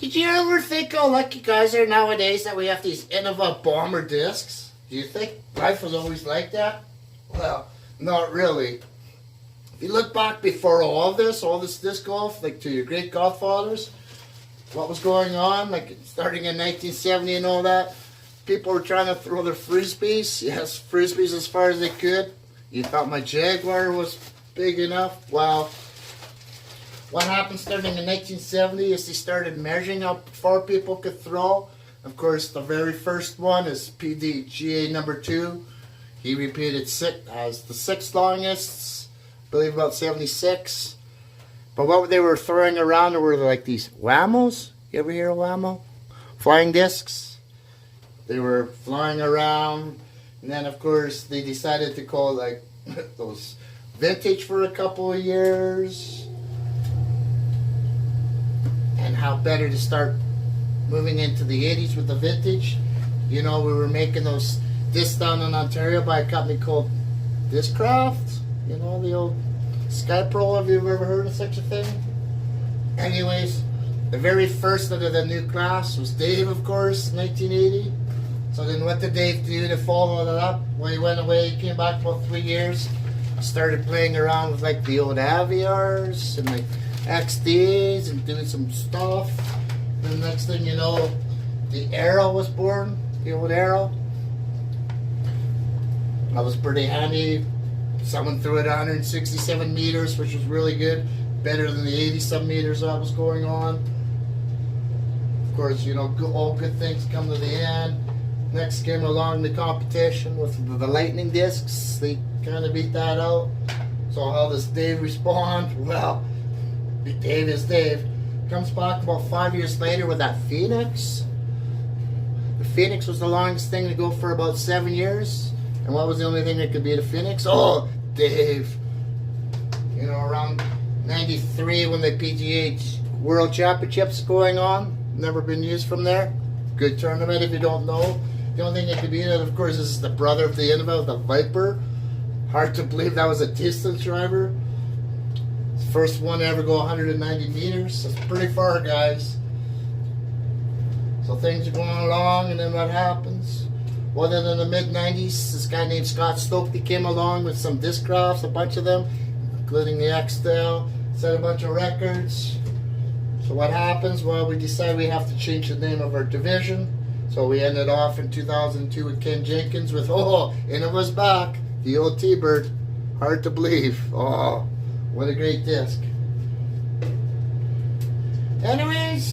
Did you ever think how lucky guys are nowadays that we have these Innova bomber discs? Do you think life was always like that? Well, not really. If you look back before all this disc golf, like to your great godfathers, what was going on, like starting in 1970 and all that, people were trying to throw their frisbees. Yes, frisbees as far as they could. You thought my Jaguar was big enough? Well, what happened starting in 1970 is they started measuring how far people could throw. Of course, the very first one is PDGA number 2. He repeated as the 6th longest, I believe about 76. But what they were throwing around were like these whammos. You ever hear of whammo? Flying discs. They were flying around, and then of course they decided to call like those vintage for a couple of years. And how better to start moving into the 80s with the vintage. You know, we were making those discs down in Ontario by a company called Discraft. You know, the old Sky Pro, have you ever heard of such a thing? Anyways, the very first of the new class was Dave, of course, 1980. So then what did Dave do to follow that up? When he went away, he came back about 3 years, started playing around with like the old Aviars and like XDs and doing some stuff. And the next thing you know, the Arrow was born, the old Arrow. That was pretty handy. Someone threw it 167 meters, which was really good. Better than the 80-some meters that was going on. Of course, you know, all good things come to the end. Next came along the competition with the lightning discs. They kind of beat that out. So how does Dave respond? Well, Dave is Dave. Comes back about 5 years later with that Phoenix. The Phoenix was the longest thing to go for about 7 years. And what was the only thing that could beat a Phoenix? Oh, Dave. You know, around 93 when the PGA World Championships going on. Never been used from there. Good tournament if you don't know. The only thing that could beat it, of course, is the brother of the Innova, the Viper. Hard to believe that was a distance driver. First one to ever go 190 meters. That's pretty far, guys. So things are going along, and then what happens? Well, then in the mid-90s, this guy named Scott Stokely came along with some disc crafts, a bunch of them, including the X-Tail, set a bunch of records. So what happens? Well, we decided we have to change the name of our division. So we ended off in 2002 with Ken Jenkins with, oh, Innova's back, the old T-Bird. Hard to believe. Oh, what a great disc.